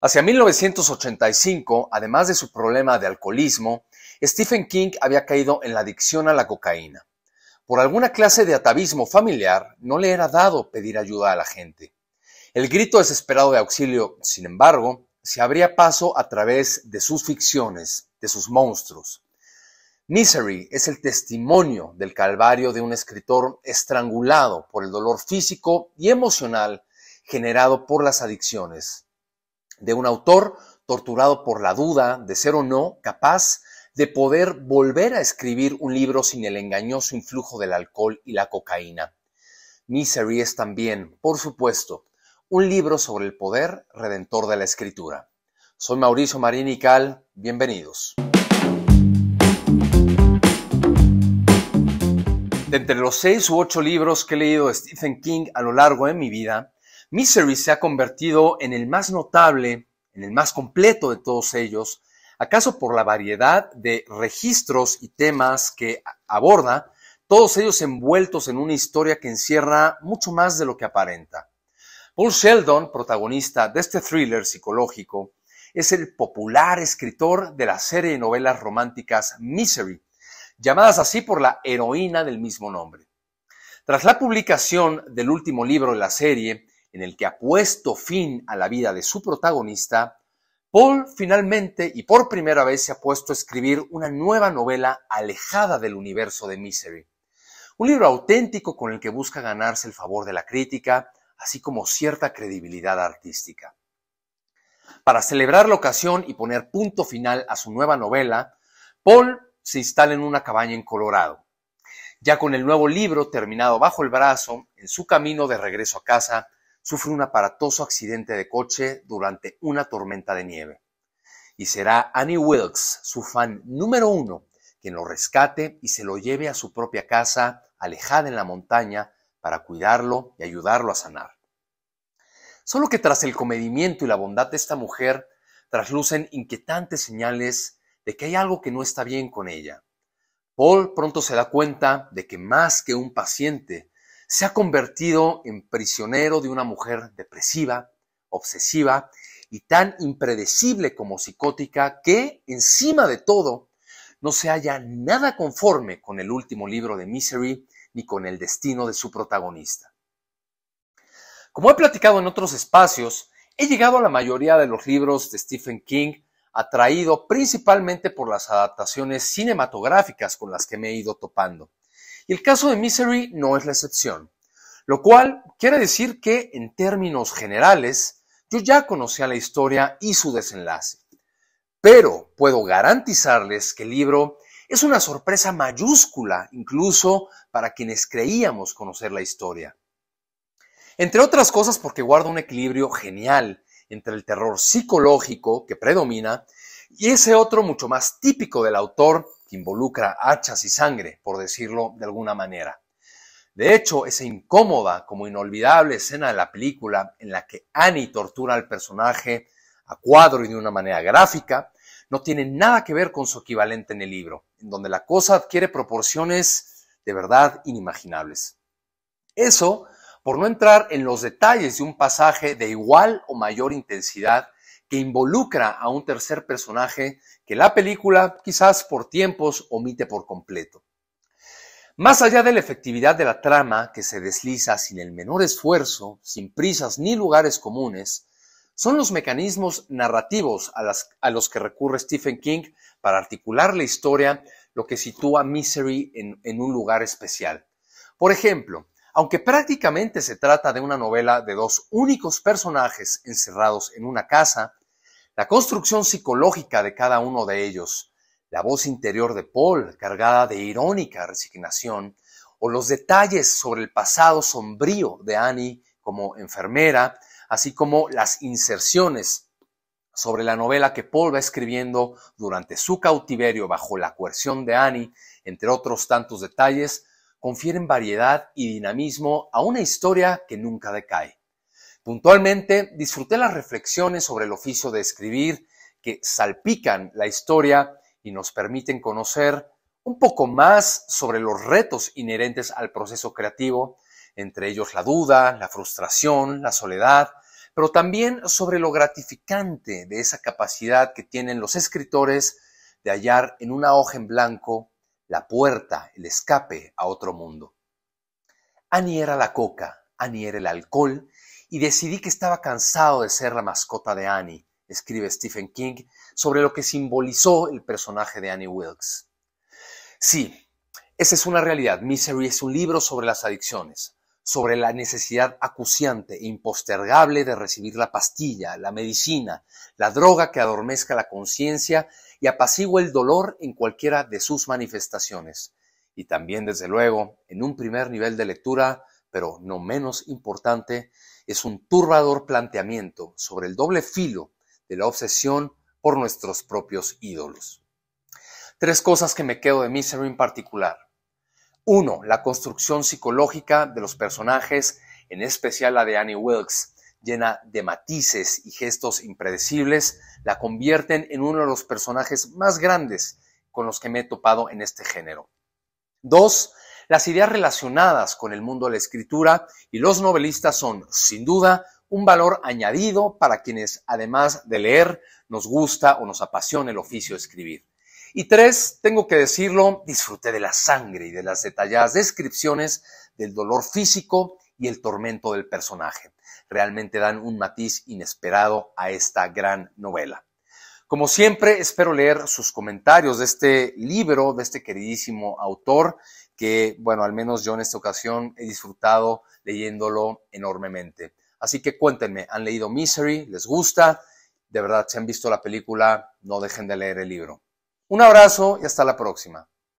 Hacia 1985, además de su problema de alcoholismo, Stephen King había caído en la adicción a la cocaína. Por alguna clase de atavismo familiar, no le era dado pedir ayuda a la gente. El grito desesperado de auxilio, sin embargo, se abría paso a través de sus ficciones, de sus monstruos. Misery es el testimonio del calvario de un escritor estrangulado por el dolor físico y emocional generado por las adicciones, de un autor torturado por la duda de ser o no capaz de poder volver a escribir un libro sin el engañoso influjo del alcohol y la cocaína. Misery es también, por supuesto, un libro sobre el poder redentor de la escritura. Soy Mauricio Marín y Cal, bienvenidos. De entre los 6 u 8 libros que he leído de Stephen King a lo largo de mi vida, Misery se ha convertido en el más notable, en el más completo de todos ellos, acaso por la variedad de registros y temas que aborda, todos ellos envueltos en una historia que encierra mucho más de lo que aparenta. Paul Sheldon, protagonista de este thriller psicológico, es el popular escritor de la serie de novelas románticas Misery, llamadas así por la heroína del mismo nombre. Tras la publicación del último libro de la serie, en el que ha puesto fin a la vida de su protagonista, Paul finalmente y por primera vez se ha puesto a escribir una nueva novela alejada del universo de Misery. Un libro auténtico con el que busca ganarse el favor de la crítica, así como cierta credibilidad artística. Para celebrar la ocasión y poner punto final a su nueva novela, Paul se instala en una cabaña en Colorado. Ya con el nuevo libro terminado bajo el brazo, en su camino de regreso a casa, sufre un aparatoso accidente de coche durante una tormenta de nieve. Y será Annie Wilkes, su fan número 1, quien lo rescate y se lo lleve a su propia casa, alejada en la montaña, para cuidarlo y ayudarlo a sanar. Solo que tras el comedimiento y la bondad de esta mujer, traslucen inquietantes señales de que hay algo que no está bien con ella. Paul pronto se da cuenta de que más que un paciente, se ha convertido en prisionero de una mujer depresiva, obsesiva y tan impredecible como psicótica que, encima de todo, no se halla nada conforme con el último libro de Misery ni con el destino de su protagonista. Como he platicado en otros espacios, he llegado a la mayoría de los libros de Stephen King atraído principalmente por las adaptaciones cinematográficas con las que me he ido topando. Y el caso de Misery no es la excepción, lo cual quiere decir que, en términos generales, yo ya conocía la historia y su desenlace. Pero puedo garantizarles que el libro es una sorpresa mayúscula, incluso para quienes creíamos conocer la historia. Entre otras cosas porque guarda un equilibrio genial entre el terror psicológico que predomina y ese otro mucho más típico del autor que involucra hachas y sangre, por decirlo de alguna manera. De hecho, esa incómoda como inolvidable escena de la película en la que Annie tortura al personaje a cuadro y de una manera gráfica no tiene nada que ver con su equivalente en el libro, en donde la cosa adquiere proporciones de verdad inimaginables. Eso por no entrar en los detalles de un pasaje de igual o mayor intensidad que involucra a un tercer personaje que la película, quizás por tiempos, omite por completo. Más allá de la efectividad de la trama, que se desliza sin el menor esfuerzo, sin prisas ni lugares comunes, son los mecanismos narrativos a los que recurre Stephen King para articular la historia, lo que sitúa Misery en un lugar especial. Por ejemplo, aunque prácticamente se trata de una novela de 2 únicos personajes encerrados en una casa, la construcción psicológica de cada uno de ellos, la voz interior de Paul cargada de irónica resignación, o los detalles sobre el pasado sombrío de Annie como enfermera, así como las inserciones sobre la novela que Paul va escribiendo durante su cautiverio bajo la coerción de Annie, entre otros tantos detalles, confieren variedad y dinamismo a una historia que nunca decae. Puntualmente, disfruté las reflexiones sobre el oficio de escribir que salpican la historia y nos permiten conocer un poco más sobre los retos inherentes al proceso creativo, entre ellos la duda, la frustración, la soledad, pero también sobre lo gratificante de esa capacidad que tienen los escritores de hallar en una hoja en blanco la puerta, el escape a otro mundo. Annie era la coca, Annie era el alcohol, y decidí que estaba cansado de ser la mascota de Annie, escribe Stephen King, sobre lo que simbolizó el personaje de Annie Wilkes. Sí, esa es una realidad. Misery es un libro sobre las adicciones, sobre la necesidad acuciante e impostergable de recibir la pastilla, la medicina, la droga que adormezca la conciencia y apacigua el dolor en cualquiera de sus manifestaciones. Y también, desde luego, en un primer nivel de lectura, pero no menos importante, es un turbador planteamiento sobre el doble filo de la obsesión por nuestros propios ídolos. 3 cosas que me quedo de Misery en particular. 1. La construcción psicológica de los personajes, en especial la de Annie Wilkes, llena de matices y gestos impredecibles, la convierten en uno de los personajes más grandes con los que me he topado en este género. 2. Las ideas relacionadas con el mundo de la escritura y los novelistas son, sin duda, un valor añadido para quienes, además de leer, nos gusta o nos apasiona el oficio de escribir. Y 3, tengo que decirlo, disfruté de la sangre y de las detalladas descripciones del dolor físico y el tormento del personaje. Realmente dan un matiz inesperado a esta gran novela. Como siempre, espero leer sus comentarios de este libro, de este queridísimo autor, que, bueno, al menos yo en esta ocasión he disfrutado leyéndolo enormemente. Así que cuéntenme, ¿han leído Misery? ¿Les gusta? De verdad, si han visto la película, no dejen de leer el libro. Un abrazo y hasta la próxima.